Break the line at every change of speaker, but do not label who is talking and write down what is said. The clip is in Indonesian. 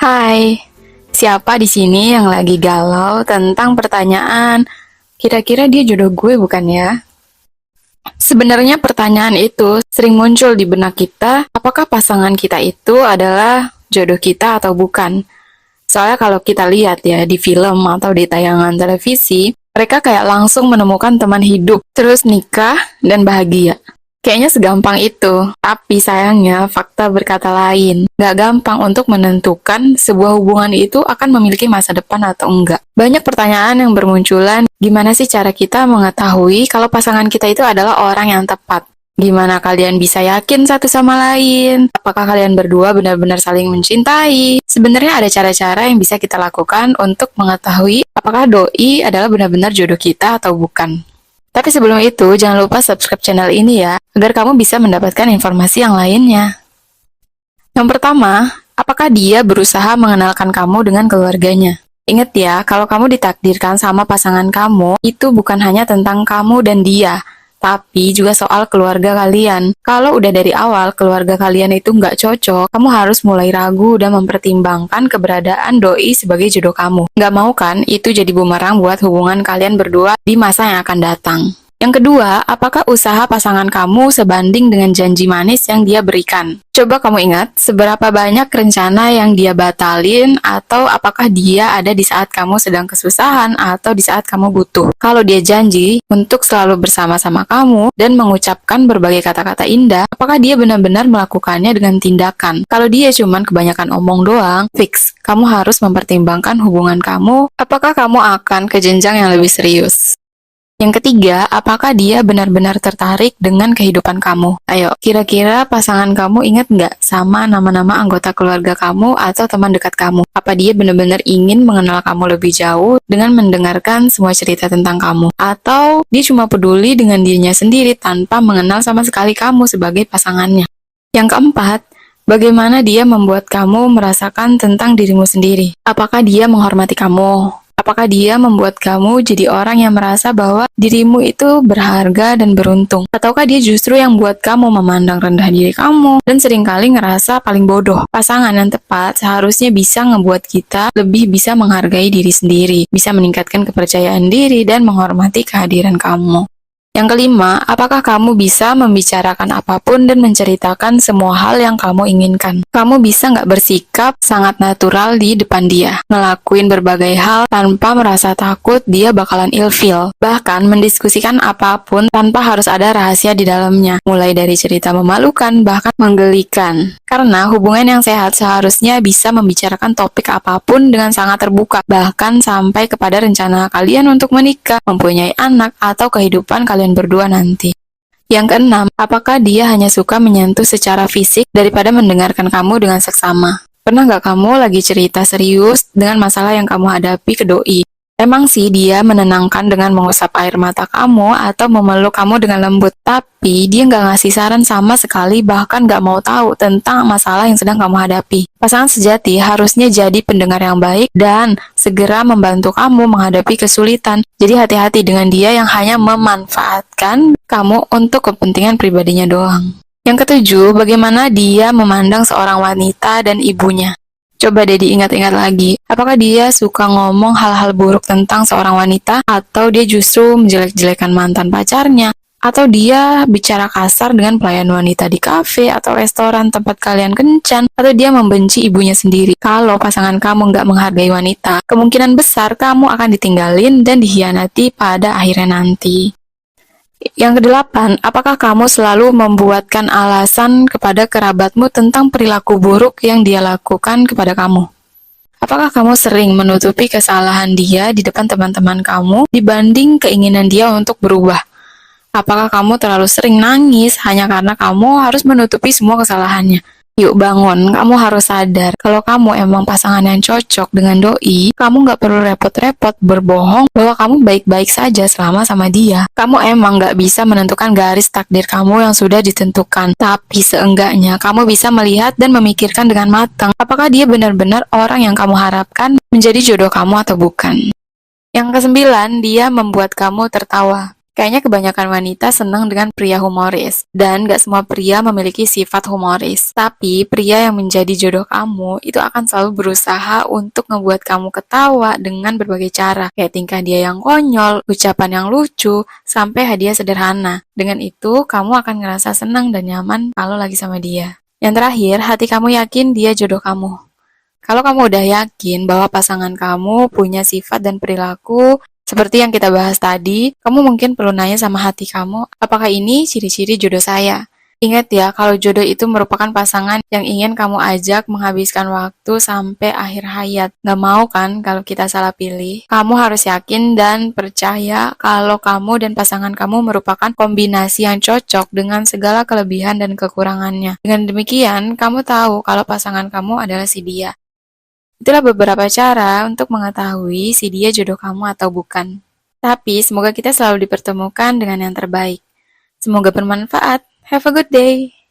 Hai, siapa di sini yang lagi galau tentang pertanyaan, kira-kira dia jodoh gue bukan ya? Sebenarnya pertanyaan itu sering muncul di benak kita, apakah pasangan kita itu adalah jodoh kita atau bukan? Soalnya kalau kita lihat ya di film atau di tayangan televisi, mereka kayak langsung menemukan teman hidup, terus nikah dan bahagia. Kayaknya segampang itu, tapi sayangnya fakta berkata lain. Gak gampang untuk menentukan sebuah hubungan itu akan memiliki masa depan atau enggak. Banyak pertanyaan yang bermunculan, gimana sih cara kita mengetahui kalau pasangan kita itu adalah orang yang tepat? Gimana kalian bisa yakin satu sama lain? Apakah kalian berdua benar-benar saling mencintai? Sebenarnya ada cara-cara yang bisa kita lakukan untuk mengetahui apakah doi adalah benar-benar jodoh kita atau bukan. Tapi sebelum itu, jangan lupa subscribe channel ini ya, agar kamu bisa mendapatkan informasi yang lainnya. Yang pertama, apakah dia berusaha mengenalkan kamu dengan keluarganya? Ingat ya, kalau kamu ditakdirkan sama pasangan kamu, itu bukan hanya tentang kamu dan dia, tapi juga soal keluarga kalian. Kalau udah dari awal keluarga kalian itu nggak cocok, kamu harus mulai ragu dan mempertimbangkan keberadaan doi sebagai jodoh kamu. Nggak mau kan itu jadi bumerang buat hubungan kalian berdua di masa yang akan datang. Yang kedua, apakah usaha pasangan kamu sebanding dengan janji manis yang dia berikan? Coba kamu ingat, seberapa banyak rencana yang dia batalin, atau apakah dia ada di saat kamu sedang kesusahan atau di saat kamu butuh? Kalau dia janji untuk selalu bersama-sama kamu dan mengucapkan berbagai kata-kata indah, apakah dia benar-benar melakukannya dengan tindakan? Kalau dia cuman kebanyakan omong doang, fix, kamu harus mempertimbangkan hubungan kamu, apakah kamu akan ke jenjang yang lebih serius. Yang ketiga, apakah dia benar-benar tertarik dengan kehidupan kamu? Ayo, kira-kira pasangan kamu ingat nggak sama nama-nama anggota keluarga kamu atau teman dekat kamu? Apa dia benar-benar ingin mengenal kamu lebih jauh dengan mendengarkan semua cerita tentang kamu? Atau dia cuma peduli dengan dirinya sendiri tanpa mengenal sama sekali kamu sebagai pasangannya? Yang keempat, bagaimana dia membuat kamu merasakan tentang dirimu sendiri? Apakah dia menghormati kamu? Apakah dia membuat kamu jadi orang yang merasa bahwa dirimu itu berharga dan beruntung? Ataukah dia justru yang buat kamu memandang rendah diri kamu dan seringkali ngerasa paling bodoh? Pasangan yang tepat seharusnya bisa ngebuat kita lebih bisa menghargai diri sendiri, bisa meningkatkan kepercayaan diri dan menghormati kehadiran kamu. Yang kelima, apakah kamu bisa membicarakan apapun dan menceritakan semua hal yang kamu inginkan? Kamu bisa nggak bersikap sangat natural di depan dia, ngelakuin berbagai hal tanpa merasa takut dia bakalan ilfeel, bahkan mendiskusikan apapun tanpa harus ada rahasia di dalamnya, mulai dari cerita memalukan bahkan menggelikan. Karena hubungan yang sehat seharusnya bisa membicarakan topik apapun dengan sangat terbuka, bahkan sampai kepada rencana kalian untuk menikah, mempunyai anak, atau kehidupan kalian berdua nanti. Yang keenam, apakah dia hanya suka menyentuh secara fisik daripada mendengarkan kamu dengan seksama? Pernah nggak kamu lagi cerita serius dengan masalah yang kamu hadapi ke doi? Emang sih dia menenangkan dengan mengusap air mata kamu atau memeluk kamu dengan lembut, tapi dia nggak ngasih saran sama sekali, bahkan nggak mau tahu tentang masalah yang sedang kamu hadapi. Pasangan sejati harusnya jadi pendengar yang baik dan segera membantu kamu menghadapi kesulitan. Jadi hati-hati dengan dia yang hanya memanfaatkan kamu untuk kepentingan pribadinya doang. Yang ketujuh, bagaimana dia memandang seorang wanita dan ibunya? Coba deh diingat-ingat lagi, apakah dia suka ngomong hal-hal buruk tentang seorang wanita, atau dia justru menjelek-jelekan mantan pacarnya, atau dia bicara kasar dengan pelayan wanita di kafe atau restoran tempat kalian kencan, atau dia membenci ibunya sendiri. Kalau pasangan kamu nggak menghargai wanita, kemungkinan besar kamu akan ditinggalin dan dikhianati pada akhirnya nanti. Yang kedelapan, apakah kamu selalu membuatkan alasan kepada kerabatmu tentang perilaku buruk yang dia lakukan kepada kamu? Apakah kamu sering menutupi kesalahan dia di depan teman-teman kamu dibanding keinginan dia untuk berubah? Apakah kamu terlalu sering nangis hanya karena kamu harus menutupi semua kesalahannya? Yuk bangun, kamu harus sadar kalau kamu emang pasangan yang cocok dengan doi, kamu nggak perlu repot-repot berbohong bahwa kamu baik-baik saja selama sama dia. Kamu emang nggak bisa menentukan garis takdir kamu yang sudah ditentukan, tapi seenggaknya kamu bisa melihat dan memikirkan dengan matang apakah dia benar-benar orang yang kamu harapkan menjadi jodoh kamu atau bukan. Yang kesembilan, dia membuat kamu tertawa. Kayaknya kebanyakan wanita senang dengan pria humoris, dan gak semua pria memiliki sifat humoris. Tapi pria yang menjadi jodoh kamu itu akan selalu berusaha untuk ngebuat kamu ketawa dengan berbagai cara, kayak tingkah dia yang konyol, ucapan yang lucu, sampai hadiah sederhana. Dengan itu, kamu akan ngerasa senang dan nyaman kalau lagi sama dia. Yang terakhir, hati kamu yakin dia jodoh kamu. Kalau kamu udah yakin bahwa pasangan kamu punya sifat dan perilaku seperti yang kita bahas tadi, kamu mungkin perlu nanya sama hati kamu, apakah ini ciri-ciri jodoh saya? Ingat ya, kalau jodoh itu merupakan pasangan yang ingin kamu ajak menghabiskan waktu sampai akhir hayat. Gak mau kan kalau kita salah pilih? Kamu harus yakin dan percaya kalau kamu dan pasangan kamu merupakan kombinasi yang cocok dengan segala kelebihan dan kekurangannya. Dengan demikian, kamu tahu kalau pasangan kamu adalah si dia. Itulah beberapa cara untuk mengetahui si dia jodoh kamu atau bukan. Tapi semoga kita selalu dipertemukan dengan yang terbaik. Semoga bermanfaat. Have a good day.